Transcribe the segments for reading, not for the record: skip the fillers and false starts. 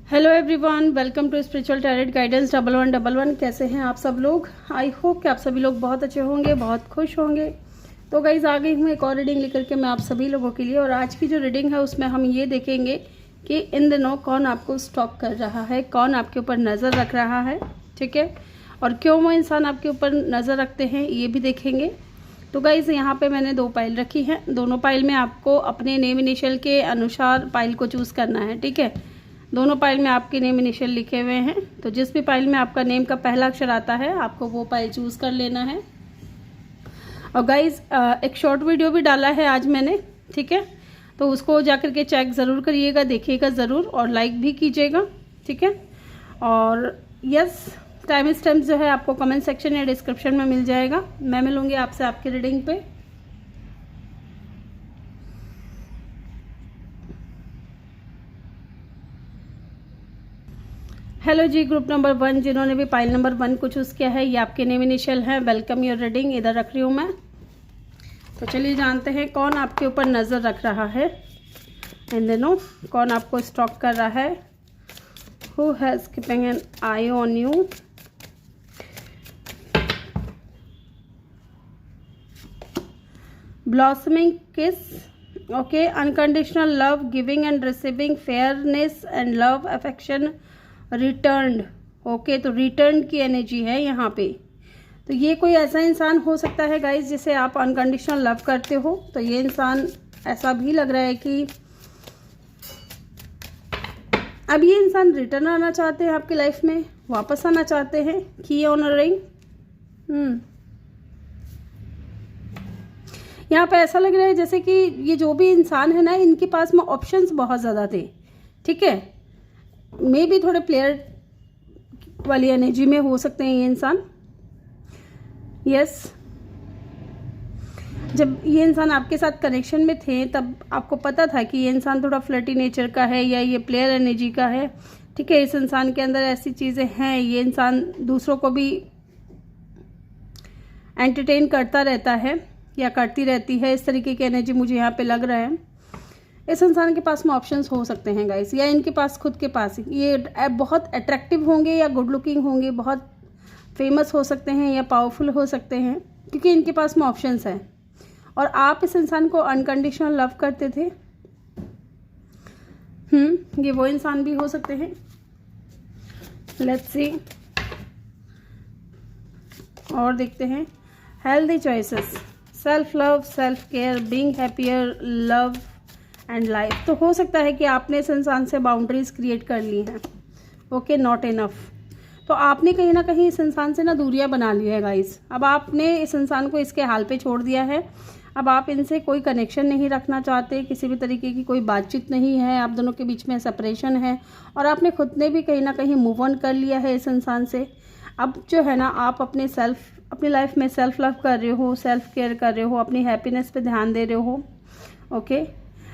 Hello everyone, welcome to spiritual tarot guidance 1111। कैसे हैं आप सब लोग? आई होप कि आप सभी लोग बहुत अच्छे होंगे, बहुत खुश होंगे। तो गाइज आ गई हूँ एक और रीडिंग लेकर के मैं आप सभी लोगों के लिए। और आज की जो रीडिंग है उसमें हम ये देखेंगे कि इन दिनों कौन आपको स्टॉक कर रहा है, कौन आपके ऊपर नज़र रख रहा है, ठीक है, और क्यों वो इंसान आपके ऊपर नज़र रखते हैं ये भी देखेंगे। तो गाइज यहाँ पे मैंने 2 पाइल रखी है। दोनों पाइल में आपको अपने नेम इनिशियल के अनुसार पाइल को चूज़ करना है, ठीक है। दोनों पाइल में आपके नेम इनिशियल लिखे हुए हैं, तो जिस भी पाइल में आपका नेम का पहला अक्षर आता है आपको वो पाइल चूज़ कर लेना है। और गाइज एक शॉर्ट वीडियो भी डाला है आज मैंने, ठीक है, तो उसको जाकर के चेक ज़रूर करिएगा, देखिएगा ज़रूर और लाइक भी कीजिएगा, ठीक है। और यस, टाइम स्टैम्प जो है आपको कमेंट सेक्शन या डिस्क्रिप्शन में मिल जाएगा। मैं मिलूँगी आपसे आपकी रीडिंग पे। हेलो जी, ग्रुप नंबर 1 जिन्होंने भी पाइल नंबर 1 को चूज़ किया है, ये आपके नेम इनिशियल है। वेलकम योर रीडिंग, इधर रख रही हूँ मैं। तो चलिए जानते हैं कौन आपके ऊपर नज़र रख रहा है इन दिनों, कौन आपको स्टॉक कर रहा है। Who has keeping an eye on you. Blossoming kiss, okay, unconditional love, giving and receiving, fairness and love, affection, return, okay. तो रिटर्न की एनर्जी है यहाँ पे। तो ये कोई ऐसा इंसान हो सकता है गाइज जिसे आप अनकंडीशनल लव करते हो। तो ये इंसान, ऐसा भी लग रहा है कि अब ये इंसान रिटर्न आना चाहते हैं आपकी लाइफ में, वापस आना चाहते हैं। की ऑन अ रिंग, यहाँ पे ऐसा लग रहा है जैसे कि ये जो भी इंसान है ना, इनके पास में ऑप्शंस बहुत ज़्यादा थे, ठीक है। मे भी थोड़े प्लेयर वाली एनर्जी में हो सकते हैं ये इंसान। यस, जब ये इंसान आपके साथ कनेक्शन में थे तब आपको पता था कि ये इंसान थोड़ा फ्लर्टी नेचर का है या ये प्लेयर एनर्जी का है, ठीक है। इस इंसान के अंदर ऐसी चीज़ें हैं, ये इंसान दूसरों को भी एंटरटेन करता रहता है या करती रहती है, इस तरीके की एनर्जी मुझे यहाँ पे लग रहा है। इस इंसान के पास में ऑप्शंस हो सकते हैं गाइस, या इनके पास खुद के पास ये बहुत अट्रैक्टिव होंगे या गुड लुकिंग होंगे, बहुत फेमस हो सकते हैं या पावरफुल हो सकते हैं, क्योंकि इनके पास में ऑप्शंस हैं। और आप इस इंसान को अनकंडीशनल लव करते थे। ये वो इंसान भी हो सकते हैं। लेट्स सी और देखते हैं। Healthy choices, self love, self care, being happier, love and life. तो हो सकता है कि आपने इस इंसान से बाउंड्रीज क्रिएट कर ली हैं, ओके, नॉट इनफ। तो आपने कहीं ना कहीं इस इंसान से ना दूरियां बना ली है गाइस। अब आपने इस इंसान को इसके हाल पे छोड़ दिया है। अब आप इनसे कोई कनेक्शन नहीं रखना चाहते, किसी भी तरीके की कोई बातचीत नहीं है, आप दोनों के बीच में सेपरेशन है। और आपने खुद ने भी कहीं ना कहीं मूव ऑन कर लिया है इस इंसान से। अब जो है ना, आप अपनी लाइफ में सेल्फ लव कर रहे हो, सेल्फ केयर कर रहे हो, अपनी हैप्पीनेस पे ध्यान दे रहे हो, ओके।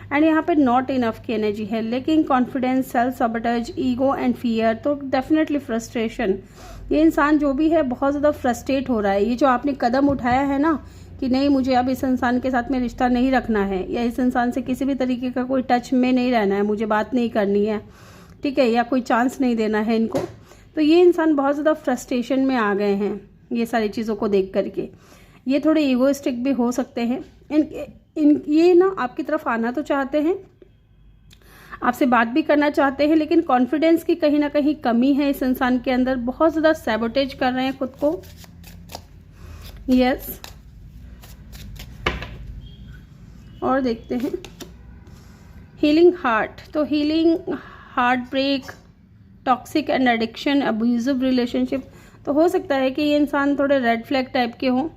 एंड यहाँ पे नॉट इनफ की एनर्जी है, लेकिन confidence, self sabotage, ego and fear. तो डेफिनेटली फ्रस्ट्रेशन। ये इंसान जो भी है बहुत ज़्यादा फ्रस्ट्रेट हो रहा है। ये जो आपने कदम उठाया है ना कि नहीं, मुझे अब इस इंसान के साथ में रिश्ता नहीं रखना है, या इस इंसान से किसी भी तरीके का कोई टच में नहीं रहना है, मुझे बात नहीं करनी है, ठीक है, या कोई चांस नहीं देना है इनको। तो ये इंसान बहुत ज़्यादा फ्रस्ट्रेशन में आ गए हैं ये सारी चीज़ों को देख करके। ये थोड़े ईगोइस्टिक भी हो सकते हैं। ये ना आपकी तरफ आना तो चाहते हैं, आपसे बात भी करना चाहते हैं, लेकिन कॉन्फिडेंस की कहीं ना कहीं कमी है इस इंसान के अंदर। बहुत ज़्यादा सैबोटेज कर रहे हैं खुद को। यस, और देखते हैं हीलिंग हार्ट। तो healing heart break, toxic and addiction, abusive relationship. तो हो सकता है कि ये इंसान थोड़े रेड फ्लैग टाइप के हों,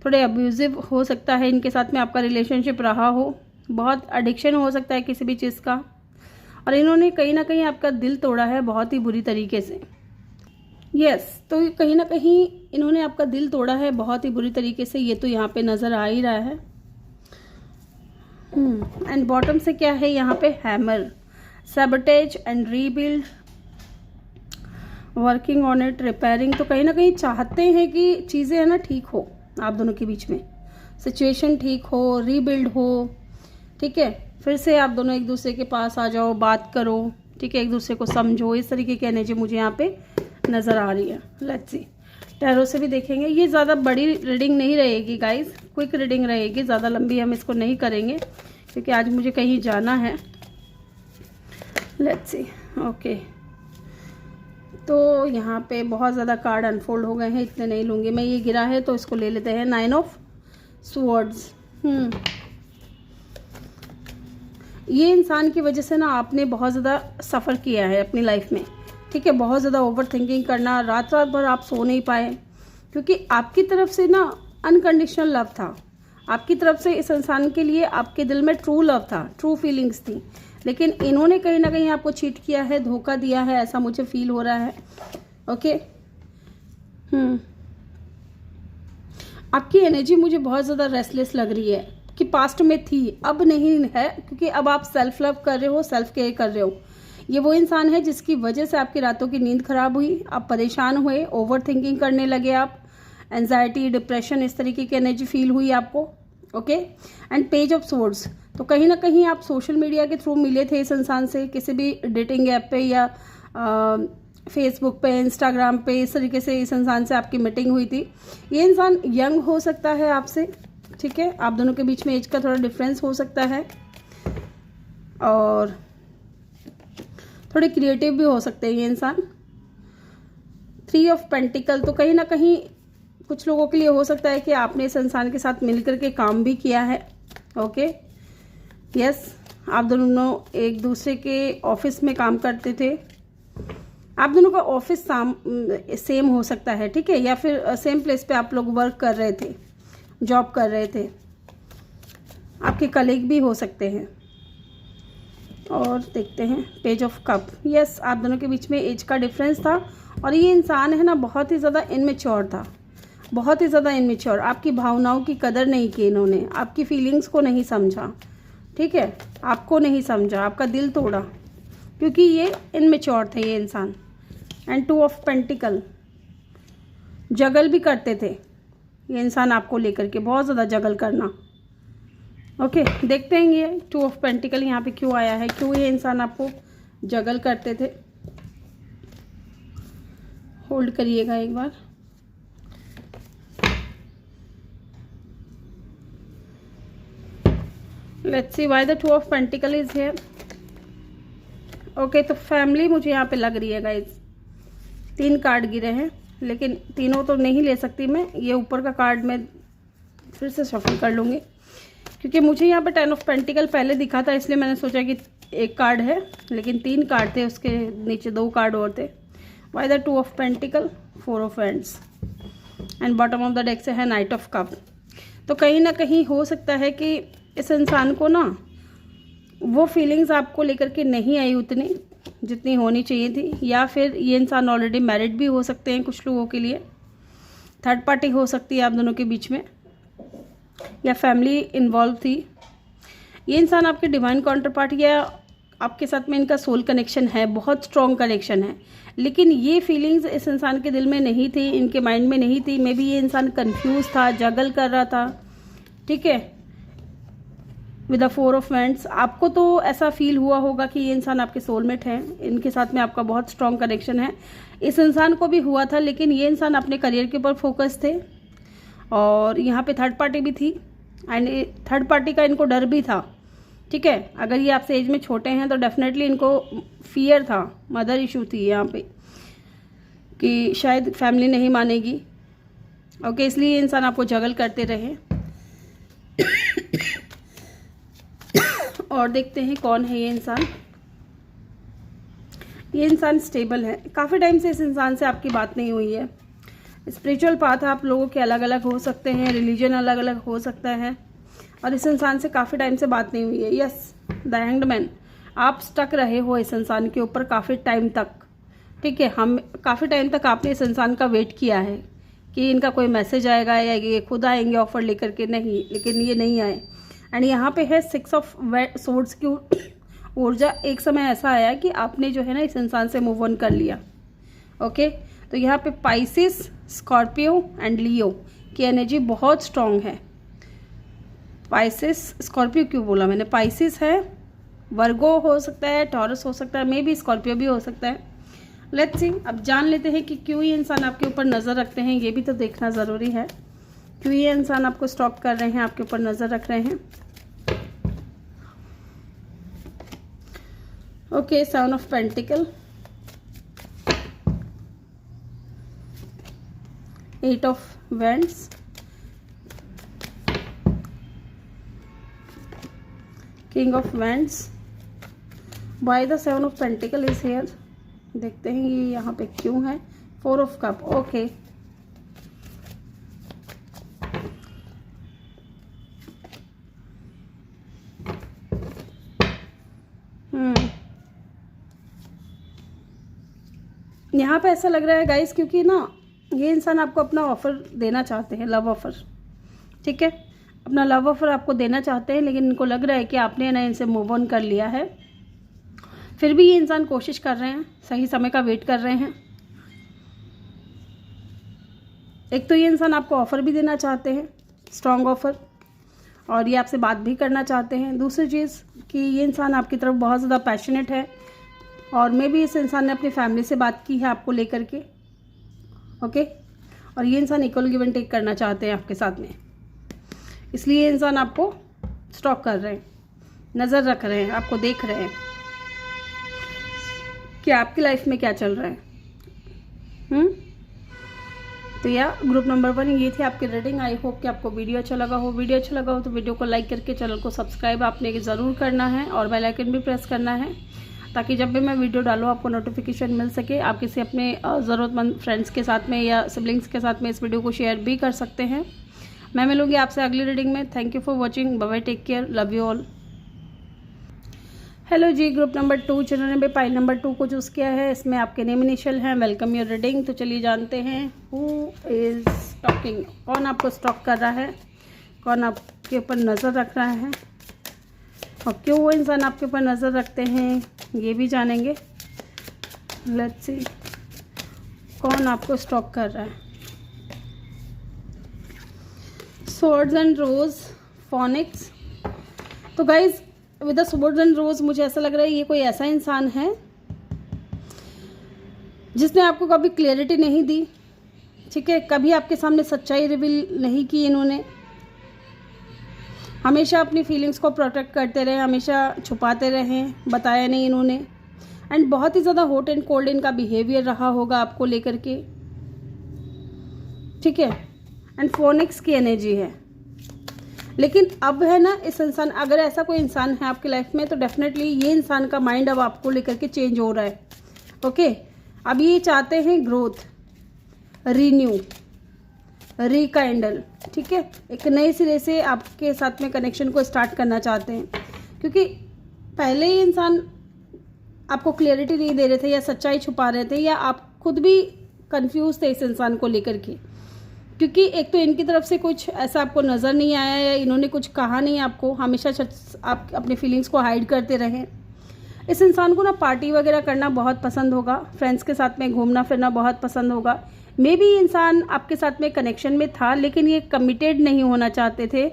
थोड़े अब्यूजिव हो सकता है इनके साथ में आपका रिलेशनशिप रहा हो, बहुत एडिक्शन हो सकता है किसी भी चीज़ का। और इन्होंने कहीं ना कहीं आपका दिल तोड़ा है बहुत ही बुरी तरीके से। यस, तो कहीं ना कहीं इन्होंने आपका दिल तोड़ा है बहुत ही बुरी तरीके से, ये तो यहाँ पे नज़र आ ही रहा है। एंड बॉटम से क्या है यहाँ पे? Hammer, sabotage and rebuild, working on it, repairing. तो कहीं ना कहीं चाहते हैं कि चीज़ें है ना ठीक हो, आप दोनों के बीच में सिचुएशन ठीक हो, रीबिल्ड हो, ठीक है, फिर से आप दोनों एक दूसरे के पास आ जाओ, बात करो, ठीक है, एक दूसरे को समझो, इस तरीके की एनर्जी मुझे यहाँ पे नज़र आ रही है। लेट्स सी, टैरो से भी देखेंगे। ये ज़्यादा बड़ी रीडिंग नहीं रहेगी गाइस, क्विक रीडिंग रहेगी, ज़्यादा लंबी हम इसको नहीं करेंगे क्योंकि आज मुझे कहीं जाना है। Let's see, okay. तो यहाँ पे बहुत ज़्यादा कार्ड अनफोल्ड हो गए हैं, इतने नहीं लूँगी मैं, ये गिरा है तो इसको ले लेते हैं। 9 ऑफ स्वॉर्ड्स। ये इंसान की वजह से ना आपने बहुत ज़्यादा सफ़र किया है अपनी लाइफ में, ठीक है। बहुत ज़्यादा ओवर थिंकिंग करना, रात रात भर आप सो नहीं पाए क्योंकि आपकी तरफ से ना अनकंडीशनल लव था, आपकी तरफ से इस इंसान के लिए आपके दिल में ट्रू लव था, ट्रू फीलिंग्स थी, लेकिन इन्होंने कहीं ना कहीं आपको चीट किया है, धोखा दिया है, ऐसा मुझे फील हो रहा है। ओके, आपकी एनर्जी मुझे बहुत ज़्यादा रेस्टलेस लग रही है कि पास्ट में थी, अब नहीं है, क्योंकि अब आप सेल्फ लव कर रहे हो, सेल्फ केयर कर रहे हो। ये वो इंसान है जिसकी वजह से आपकी रातों की नींद खराब हुई, आप परेशान हुए, ओवर थिंकिंग करने लगे, आप एंजाइटी, डिप्रेशन, इस तरीके की एनर्जी फील हुई आपको। Okay, and page of swords, तो कहीं ना कहीं आप सोशल मीडिया के थ्रू मिले थे इस इंसान से, किसी भी डेटिंग ऐप पे या फेसबुक पे, इंस्टाग्राम पे, इस तरीके से इस इंसान से आपकी मीटिंग हुई थी। ये इंसान यंग हो सकता है आपसे, ठीक है, आप दोनों के बीच में एज का थोड़ा डिफरेंस हो सकता है और थोड़े क्रिएटिव भी हो सकते हैं ये इंसान। 3 ऑफ पेंटिकल, तो कहीं ना कहीं कुछ लोगों के लिए हो सकता है कि आपने इस इंसान के साथ मिलकर के काम भी किया है। ओके, यस, आप दोनों एक दूसरे के ऑफिस में काम करते थे, आप दोनों का ऑफिस सेम हो सकता है, ठीक है, या फिर सेम प्लेस पे आप लोग वर्क कर रहे थे, जॉब कर रहे थे, आपके कलीग भी हो सकते हैं। और देखते हैं पेज ऑफ कप। यस, आप दोनों के बीच में एज का डिफरेंस था और ये इंसान है ना बहुत ही ज़्यादा इनमेच्योर था, बहुत ही ज़्यादा इनमेच्योर। आपकी भावनाओं की कदर नहीं की इन्होंने, आपकी फीलिंग्स को नहीं समझा, ठीक है, आपको नहीं समझा, आपका दिल तोड़ा क्योंकि ये इनमेच्योर थे ये इंसान। एंड 2 ऑफ पेंटिकल, जगल भी करते थे ये इंसान आपको लेकर के, बहुत ज़्यादा जगल करना। ओके, देखते हैं ये 2 ऑफ पेंटिकल यहाँ पे क्यों आया है, क्यों ये इंसान आपको जगल करते थे। होल्ड करिएगा एक बार। Let's see why the 2 of pentacle is here. Okay, तो फैमिली मुझे यहाँ पे लग रही है गाइज। 3 कार्ड गिरे हैं लेकिन तीनों तो नहीं ले सकती मैं, ये ऊपर का कार्ड मैं फिर से शफल कर लूँगी क्योंकि मुझे यहाँ पे 10 ऑफ पेंटिकल पहले दिखा था, इसलिए मैंने सोचा कि 1 कार्ड है, लेकिन 3 कार्ड थे, उसके नीचे 2 कार्ड और थे। Why the 2 of pentacle, 4 of hands and bottom of the deck से है नाइट ऑफ कप। तो कहीं ना कहीं हो सकता है कि इस इंसान को ना वो फीलिंग्स आपको लेकर के नहीं आई उतनी जितनी होनी चाहिए थी, या फिर ये इंसान ऑलरेडी मैरिड भी हो सकते हैं कुछ लोगों के लिए, थर्ड पार्टी हो सकती है आप दोनों के बीच में, या फैमिली इन्वॉल्व थी। ये इंसान आपके डिवाइन काउंटर पार्ट या आपके साथ में इनका सोल कनेक्शन है, बहुत स्ट्रॉन्ग कनेक्शन है, लेकिन ये फीलिंग्स इस इंसान के दिल में नहीं थी, इनके माइंड में नहीं थी। मे बी ये इंसान कंफ्यूज था, जगल कर रहा था, ठीक है। विद द 4 ऑफ हैंड्स, आपको तो ऐसा फील हुआ होगा कि ये इंसान आपके सोलमेट है, इनके साथ में आपका बहुत स्ट्रॉन्ग कनेक्शन है। इस इंसान को भी हुआ था, लेकिन ये इंसान अपने करियर के ऊपर फोकस थे और यहाँ पे थर्ड पार्टी भी थी एंड थर्ड पार्टी का इनको डर भी था, ठीक है। अगर ये आपसे एज में छोटे हैं तो डेफिनेटली इनको फियर था, मदर इशू थी यहाँ पे कि शायद फैमिली नहीं मानेगी। ओके, इसलिए ये इंसान आपको जगल करते रहे। और देखते हैं कौन है ये इंसान। ये इंसान स्टेबल है, काफ़ी टाइम से इस इंसान से आपकी बात नहीं हुई है। स्पिरिचुअल पाथ आप लोगों के अलग अलग हो सकते हैं, रिलीजन अलग अलग हो सकता है, और इस इंसान से काफ़ी टाइम से बात नहीं हुई है। यस, द हैंग्ड मैन, आप स्टक रहे हो इस इंसान के ऊपर काफ़ी टाइम तक, ठीक है। हम काफ़ी टाइम तक आपने इस इंसान का वेट किया है कि इनका कोई मैसेज आएगा या ये खुद आएंगे ऑफर लेकर के, नहीं, लेकिन ये नहीं आए। एंड यहाँ पे है 6 ऑफ सोर्ड्स की ऊर्जा। एक समय ऐसा आया कि आपने जो है ना इस इंसान से मूव ऑन कर लिया। ओके, तो यहाँ पे पाइसिस, स्कॉर्पियो एंड लियो की एनर्जी बहुत स्ट्रांग है। पाइसिस, स्कॉर्पियो क्यों बोला मैंने, पाइसिस है, वर्गो हो सकता है, टॉरस हो सकता है, मे बी स्कॉर्पियो भी हो सकता है। लेट्स सी, अब जान लेते हैं कि क्यों ये इंसान आपके ऊपर नज़र रखते हैं। ये भी तो देखना ज़रूरी है, क्यों ये इंसान आपको स्टॉक कर रहे हैं, आपके ऊपर नज़र रख रहे हैं। Okay, 7 of pentacle, 8 of wands, king of wands, why the 7 of pentacle is here. देखते हैं ये यहाँ पे क्यों है। 4 ऑफ कप, ओके। यहाँ पे ऐसा लग रहा है गाइस, क्योंकि ना ये इंसान आपको अपना ऑफर देना चाहते हैं, लव ऑफर, ठीक है, अपना लव ऑफर आपको देना चाहते हैं, लेकिन इनको लग रहा है कि आपने ना इनसे मूव ऑन कर लिया है। फिर भी ये इंसान कोशिश कर रहे हैं, सही समय का वेट कर रहे हैं। एक तो ये इंसान आपको ऑफर भी देना चाहते हैं, स्ट्रॉन्ग ऑफर, और ये आपसे बात भी करना चाहते हैं। दूसरी चीज़ कि ये इंसान आपकी तरफ बहुत ज़्यादा पैशनेट है, और मे भी इस इंसान ने अपनी फैमिली से बात की है आपको लेकर के, ओके। और ये इंसान इक्वल गिव एंड टेक करना चाहते हैं आपके साथ में, इसलिए ये इंसान आपको स्टॉक कर रहे हैं, नज़र रख रहे हैं, आपको देख रहे हैं कि आपकी लाइफ में क्या चल रहा है। तो या ग्रुप नंबर 1 ये थी आपकी रीडिंग। आई होप कि आपको वीडियो अच्छा लगा हो। वीडियो अच्छा लगा हो तो वीडियो को लाइक करके चैनल को सब्सक्राइब आपने ज़रूर करना है, और बेल आइकन भी प्रेस करना है, ताकि जब भी मैं वीडियो डालूँ आपको नोटिफिकेशन मिल सके। आप किसी अपने ज़रूरतमंद फ्रेंड्स के साथ में या सिबलिंग्स के साथ में इस वीडियो को शेयर भी कर सकते हैं। मैं मिलूँगी आपसे अगली रीडिंग में। Thank you for watching, bye bye, take care, love you all. Hello जी, ग्रुप नंबर 2 जिन्होंने भी पाइल नंबर 2 को चूज़ किया है, इसमें आपके नेम इनिशियल हैं। Welcome your reading. तो चलिए जानते हैं हु इज़ टॉकिंग, कौन आपको स्टॉक कर रहा है, कौन आपके ऊपर नज़र रख रहा है, और क्यों वो इंसान आपके ऊपर नज़र रखते हैं, ये भी जानेंगे। लेट्स सी कौन आपको स्टॉक कर रहा है। Swords and rose, phoenix. तो guys with the swords and rose मुझे ऐसा लग रहा है ये कोई ऐसा इंसान है जिसने आपको कभी क्लैरिटी नहीं दी, ठीक है, कभी आपके सामने सच्चाई रिवील नहीं की। इन्होंने हमेशा अपनी फीलिंग्स को प्रोटेक्ट करते रहे, हमेशा छुपाते रहे, बताया नहीं इन्होंने। एंड बहुत ही ज़्यादा हॉट एंड कोल्ड इनका बिहेवियर रहा होगा आपको लेकर के, ठीक है। एंड फोनिक्स की एनर्जी है, लेकिन अब है ना इस इंसान, अगर ऐसा कोई इंसान है आपकी लाइफ में तो डेफिनेटली ये इंसान का माइंड अब आपको लेकर के चेंज हो रहा है, ओके। अब ये चाहते हैं ग्रोथ, रीन्यू, रिकाइंडल, ठीक है, एक नए सिरे से आपके साथ में कनेक्शन को स्टार्ट करना चाहते हैं, क्योंकि पहले ही इंसान आपको क्लियरिटी नहीं दे रहे थे, या सच्चाई छुपा रहे थे, या आप खुद भी कंफ्यूज थे इस इंसान को लेकर के, क्योंकि एक तो इनकी तरफ से कुछ ऐसा आपको नज़र नहीं आया, या इन्होंने कुछ कहा नहीं आपको, हमेशा आप अपनी फीलिंग्स को हाइड करते रहे। इस इंसान को ना पार्टी वगैरह करना बहुत पसंद होगा, फ्रेंड्स के साथ में घूमना फिरना बहुत पसंद होगा। मे बी इंसान आपके साथ में कनेक्शन में था, लेकिन ये कमिटेड नहीं होना चाहते थे,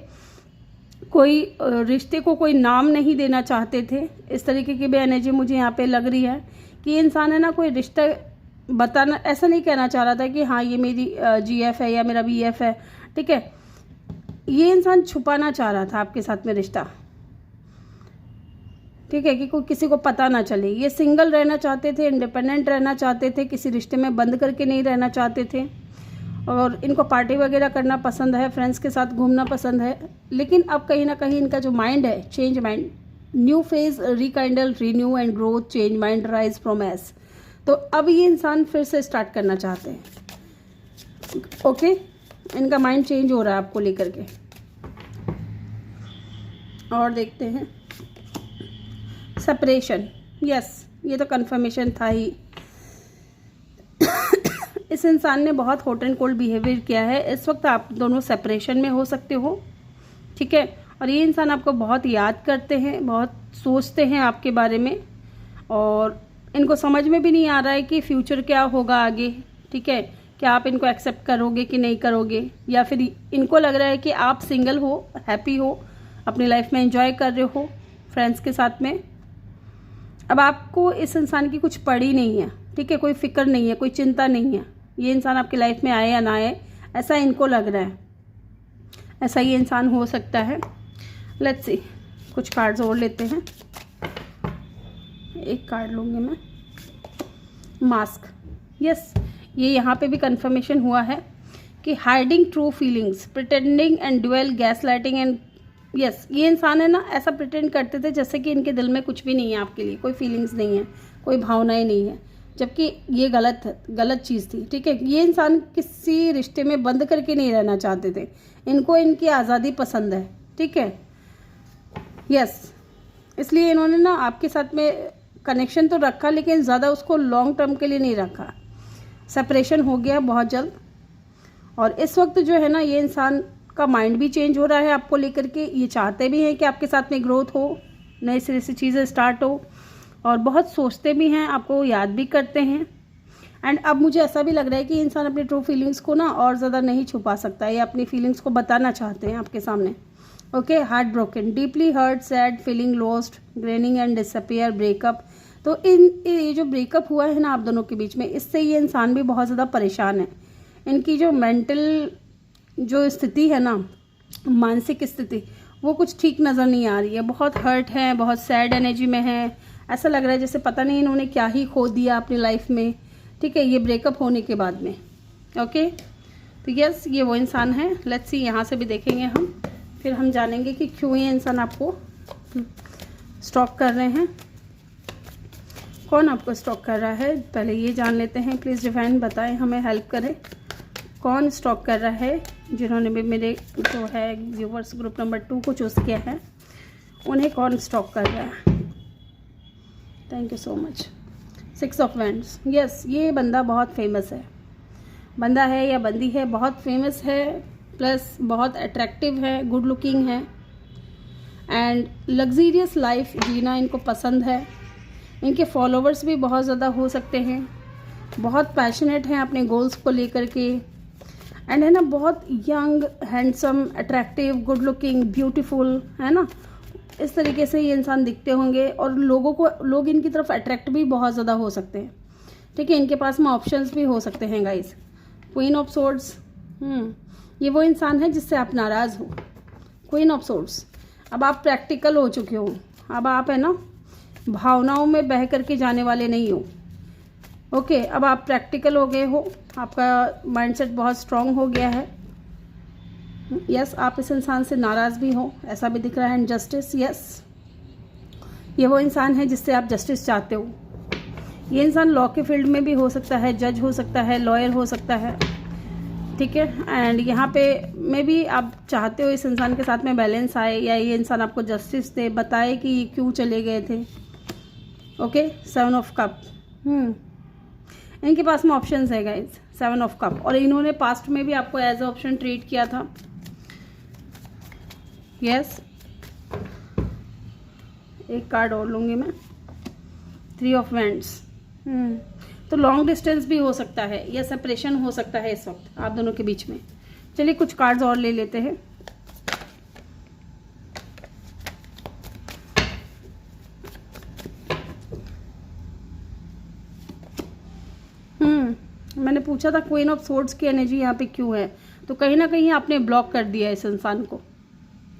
कोई रिश्ते को कोई नाम नहीं देना चाहते थे। इस तरीके की भी एनर्जी मुझे यहाँ पे लग रही है कि ये इंसान है ना कोई रिश्ता बताना, ऐसा नहीं कहना चाह रहा था कि हाँ ये मेरी GF है या मेरा BF है, ठीक है। ये इंसान छुपाना चाह रहा था आपके साथ में रिश्ता, ठीक है, कि कोई किसी को पता ना चले। ये सिंगल रहना चाहते थे, इंडिपेंडेंट रहना चाहते थे, किसी रिश्ते में बंद करके नहीं रहना चाहते थे, और इनको पार्टी वगैरह करना पसंद है, फ्रेंड्स के साथ घूमना पसंद है। लेकिन अब कहीं ना कहीं इनका जो माइंड है, change mind, new phase, rekindle, renew and growth, change mind, rise from ashes. तो अब ये इंसान फिर से स्टार्ट करना चाहते हैं, ओके। इनका माइंड चेंज हो रहा है आपको लेकर के। और देखते हैं सेपरेशन, यस, ये तो कंफर्मेशन था ही। इस इंसान ने बहुत हॉट एंड कोल्ड बिहेवियर किया है। इस वक्त आप दोनों सेपरेशन में हो सकते हो, ठीक है, और ये इंसान आपको बहुत याद करते हैं, बहुत सोचते हैं आपके बारे में, और इनको समझ में भी नहीं आ रहा है कि फ्यूचर क्या होगा आगे, ठीक है, क्या आप इनको एक्सेप्ट करोगे कि नहीं करोगे, या फिर इनको लग रहा है कि आप सिंगल हो, हैप्पी हो, अपनी लाइफ में एंजॉय कर रहे हो फ्रेंड्स के साथ में, अब आपको इस इंसान की कुछ पड़ी नहीं है, ठीक है, कोई फिक्र नहीं है, कोई चिंता नहीं है। ये इंसान आपकी लाइफ में आए या ना आए, ऐसा इनको लग रहा है, ऐसा ये इंसान हो सकता है। लेट्स सी, कुछ कार्ड्स और लेते हैं। एक कार्ड लूँगी मैं, मास्क। यस, ये यहाँ पे भी कंफर्मेशन हुआ है कि hiding true feelings, pretending and dwell, gaslighting and yes, ये इंसान है ना ऐसा प्रिटेंड करते थे जैसे कि इनके दिल में कुछ भी नहीं है आपके लिए, कोई फीलिंग्स नहीं है, कोई भावनाएं नहीं है, जबकि ये गलत चीज़ थी, ठीक है। ये इंसान किसी रिश्ते में बंद करके नहीं रहना चाहते थे, इनको इनकी आज़ादी पसंद है, ठीक है। यस, इसलिए इन्होंने ना आपके साथ में कनेक्शन तो रखा, लेकिन ज़्यादा उसको लॉन्ग टर्म के लिए नहीं रखा। सेपरेशन हो गया बहुत जल्द, और इस वक्त जो है ना ये इंसान का माइंड भी चेंज हो रहा है आपको लेकर के। ये चाहते भी हैं कि आपके साथ में ग्रोथ हो, नए सिरे से चीज़ें स्टार्ट हो, और बहुत सोचते भी हैं, आपको याद भी करते हैं। एंड अब मुझे ऐसा भी लग रहा है कि इंसान अपनी ट्रू फीलिंग्स को ना और ज़्यादा नहीं छुपा सकता है, या अपनी फीलिंग्स को बताना चाहते हैं आपके सामने। Okay, heart broken, deeply hurt, sad, feeling lost, graining and disappear, breakup. तो ये जो ब्रेकअप हुआ है ना आप दोनों के बीच में, इससे ये इंसान भी बहुत ज़्यादा परेशान है। इनकी जो मेंटल जो स्थिति है ना, मानसिक स्थिति, वो कुछ ठीक नज़र नहीं आ रही है। बहुत हर्ट है, बहुत सैड एनर्जी में है। ऐसा लग रहा है जैसे पता नहीं इन्होंने क्या ही खो दिया अपनी लाइफ में, ठीक है, ये ब्रेकअप होने के बाद में। ओके, तो यस, ये वो इंसान है। लेट्स सी, यहाँ से भी देखेंगे हम, फिर हम जानेंगे कि क्यों ये इंसान आपको स्टॉक कर रहे हैं, कौन आपको स्टॉक कर रहा है। पहले ये जान लेते हैं। प्लीज़ डिवाइन बताएं, हमें हेल्प करें, कौन स्टॉक कर रहा है। जिन्होंने भी मेरे जो है व्यूवर्स ग्रुप नंबर 2 को चूज़ किया है, उन्हें कौन स्टॉक कर रहा है। Thank you so much. 6 of wands. Yes, ये बंदा बहुत फेमस है, बंदा है या बंदी है, बहुत फेमस है, प्लस बहुत अट्रैक्टिव है, गुड लुकिंग है, एंड लग्जीरियस लाइफ जीना इनको पसंद है। इनके फॉलोवर्स भी बहुत ज़्यादा हो सकते हैं, बहुत पैशनेट हैं अपने गोल्स को लेकर के, एंड है ना बहुत young, handsome, attractive, good looking, beautiful, है ना। इस तरीके से ये इंसान दिखते होंगे, और लोग इनकी तरफ अट्रैक्ट भी बहुत ज़्यादा हो सकते हैं, ठीक है। इनके पास में ऑप्शंस भी हो सकते हैं गाइस। क्वीन ऑफ सोर्ड्स, ये वो इंसान है जिससे आप नाराज़ हो। क्वीन ऑफ सोर्ड्स, अब आप प्रैक्टिकल हो चुके हो, अब आप है ना भावनाओं में बह करके जाने वाले नहीं हो। ओके, अब आप प्रैक्टिकल हो गए हो, आपका माइंडसेट बहुत स्ट्रांग हो गया है। यस, आप इस इंसान से नाराज़ भी हो, ऐसा भी दिख रहा है। एंड जस्टिस, यस, ये वो इंसान है जिससे आप जस्टिस चाहते हो। ये इंसान लॉ के फील्ड में भी हो सकता है, जज हो सकता है, लॉयर हो सकता है, ठीक है। एंड यहाँ पे मे भी आप चाहते हो इस इंसान के साथ में बैलेंस आए, या ये इंसान आपको जस्टिस दे, बताए कि ये क्यों चले गए थे। ओके, 7 ऑफ कप, इनके पास में ऑप्शंस है गाइज, 7 ऑफ कप, और इन्होंने पास्ट में भी आपको एज ए ऑप्शन ट्रीट किया था। यस, एक कार्ड और लूँगी मैं, 3 ऑफ वैंड्स। तो लॉन्ग डिस्टेंस भी हो सकता है, या सेपरेशन हो सकता है इस वक्त आप दोनों के बीच में। चलिए कुछ कार्ड्स और ले लेते हैं। मैंने पूछा था क्वीन ऑफ सोर्ड्स की एनर्जी यहाँ पे क्यों है, तो कहीं ना कहीं आपने ब्लॉक कर दिया है इस इंसान को,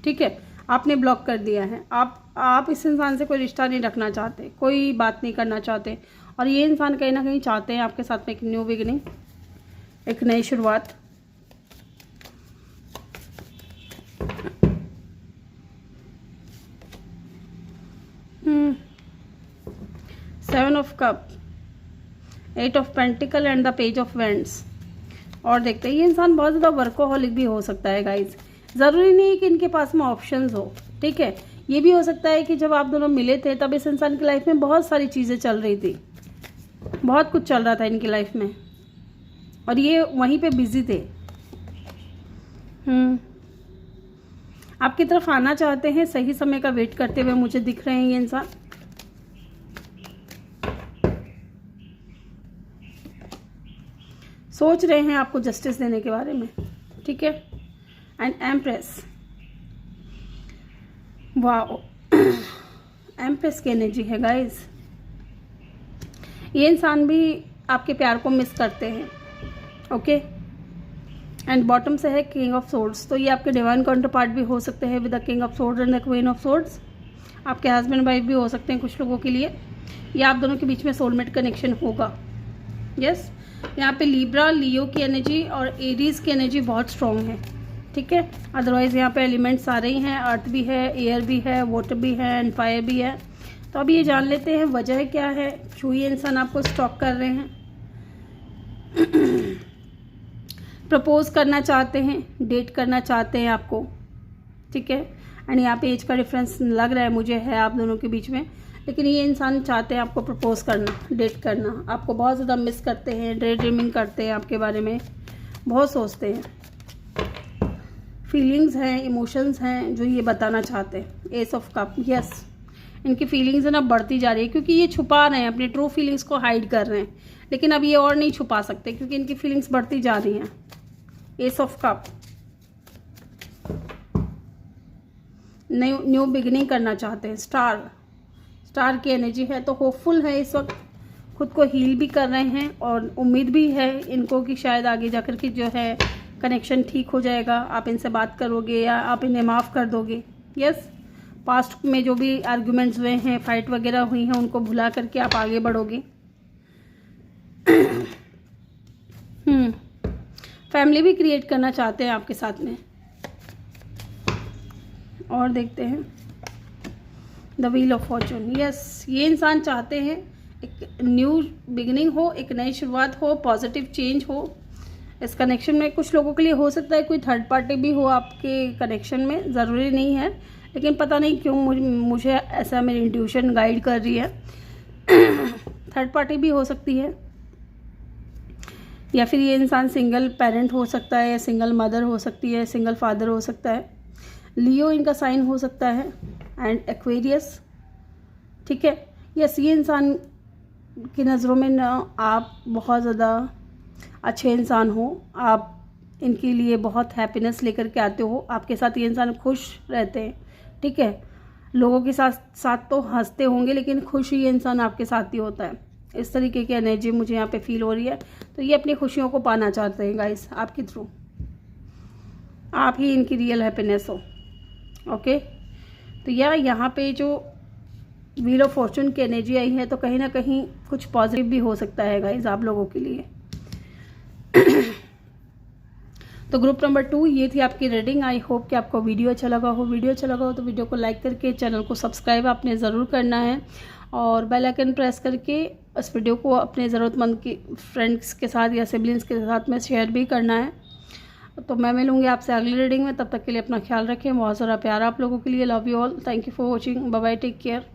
ठीक है, आपने ब्लॉक कर दिया है। आप इस इंसान से कोई रिश्ता नहीं रखना चाहते, कोई बात नहीं करना चाहते, और ये इंसान कहीं ना कहीं चाहते हैं आपके साथ में एक न्यू बिगिनिंग, एक नई शुरुआत। Seven of cup, 8 of pentacle and the page of wands. और देखते हैं, ये इंसान बहुत ज़्यादा वर्कोहॉलिक भी हो सकता है गाइज। ज़रूरी नहीं है कि इनके पास में ऑप्शंस हो, ठीक है। ये भी हो सकता है कि जब आप दोनों मिले थे तब इस इंसान की लाइफ में बहुत सारी चीज़ें चल रही थी, बहुत कुछ चल रहा था इनकी लाइफ में, और ये वहीं पे बिजी थे। आपकी तरफ आना चाहते हैं, सही समय का वेट करते हुए मुझे दिख रहे हैं ये इंसान। सोच रहे हैं आपको जस्टिस देने के बारे में, ठीक है। एंड एम्प्रेस, वाओ, एम्प्रेस की एनर्जी है गाइज। ये इंसान भी आपके प्यार को मिस करते हैं। ओके, एंड बॉटम से है किंग ऑफ सोर्ड्स, तो ये आपके डिवाइन काउंटर पार्ट भी हो सकते हैं with the king of swords and the queen of swords. आपके हस्बैंड वाइफ भी हो सकते हैं कुछ लोगों के लिए, या आप दोनों के बीच में सोलमेट कनेक्शन होगा। यस, यहाँ पे लिब्रा, लियो की एनर्जी और एरीज की एनर्जी बहुत स्ट्रॉन्ग है, ठीक है। अदरवाइज़ यहाँ पे एलिमेंट्स सारे ही हैं, अर्थ भी है, एयर भी है, वाटर भी है एंड फायर भी है। तो अभी ये जान लेते हैं वजह क्या है, क्यों ये इंसान आपको स्टॉक कर रहे हैं। प्रपोज करना चाहते हैं, डेट करना चाहते हैं आपको, ठीक है। एंड यहाँ पे एज का डिफरेंस लग रहा है मुझे है आप दोनों के बीच में, लेकिन ये इंसान चाहते हैं आपको प्रपोज करना, डेट करना। आपको बहुत ज़्यादा मिस करते हैं, डे ड्रीमिंग करते हैं, आपके बारे में बहुत सोचते हैं। फीलिंग्स हैं, इमोशंस हैं जो ये बताना चाहते हैं। एस ऑफ कप, यस, इनकी फीलिंग्स है ना बढ़ती जा रही है, क्योंकि ये छुपा रहे हैं, अपनी ट्रू फीलिंग्स को हाइड कर रहे हैं, लेकिन अब ये और नहीं छुपा सकते क्योंकि इनकी फीलिंग्स बढ़ती जा रही हैं। S of cup, new beginning करना चाहते हैं। स्टार की एनर्जी है, तो होपफुल है इस वक्त, खुद को हील भी कर रहे हैं और उम्मीद भी है इनको कि शायद आगे जाकर के जो है कनेक्शन ठीक हो जाएगा, आप इनसे बात करोगे या आप इन्हें माफ़ कर दोगे। यस, पास्ट में जो भी आर्ग्यूमेंट्स हुए हैं, फाइट वगैरह हुई हैं, उनको भुला करके आप आगे बढ़ोगे। फैमिली भी क्रिएट करना चाहते हैं आपके साथ में। और देखते हैं the wheel of Fortune. Yes, ये इंसान चाहते हैं एक न्यू बिगिनिंग हो, एक नई शुरुआत हो, पॉजिटिव चेंज हो इस कनेक्शन में। कुछ लोगों के लिए हो सकता है कोई थर्ड पार्टी भी हो आपके कनेक्शन में, ज़रूरी नहीं है, लेकिन पता नहीं क्यों मुझे ऐसा मेरी इंट्यूशन गाइड कर रही है। थर्ड पार्टी भी हो सकती है, या फिर ये इंसान सिंगल पेरेंट हो सकता है, या सिंगल मदर हो सकती है, सिंगल फादर हो सकता है। लियो इनका साइन हो सकता है एंड एक्वेरियस, ठीक है। यस, ये इंसान की नज़रों में ना आप बहुत ज़्यादा अच्छे इंसान हो, आप इनके लिए बहुत हैप्पीनेस लेकर के आते हो, आपके साथ ये इंसान खुश रहते हैं, ठीक है। लोगों के साथ तो हंसते होंगे, लेकिन खुश ये इंसान आपके साथ ही होता है। इस तरीके की एनर्जी मुझे यहाँ पे फील हो रही है। तो ये अपनी खुशियों को पाना चाहते हैं गाइस आपके थ्रू, आप ही इनकी रियल हैप्पीनेस हो। ओके, तो यहाँ पे जो व्हील ऑफ फॉर्चून की एनर्जी आई है, तो कहीं ना कहीं कुछ पॉजिटिव भी हो सकता है गाइस आप लोगों के लिए। तो ग्रुप नंबर 2 ये थी आपकी रीडिंग। आई होप कि आपको वीडियो अच्छा लगा हो। वीडियो अच्छा लगा हो तो वीडियो को लाइक करके चैनल को सब्सक्राइब आपने ज़रूर करना है, और बेल आइकन प्रेस करके इस वीडियो को अपने ज़रूरतमंद के फ्रेंड्स के साथ या सिबलिंग्स के साथ में शेयर भी करना है। तो मैं मिलूंगी आपसे अगली रीडिंग में, तब तक के लिए अपना ख्याल रखें। बहुत सारा प्यार आप लोगों के लिए। Love you all, thank you for watching, bye bye, take care.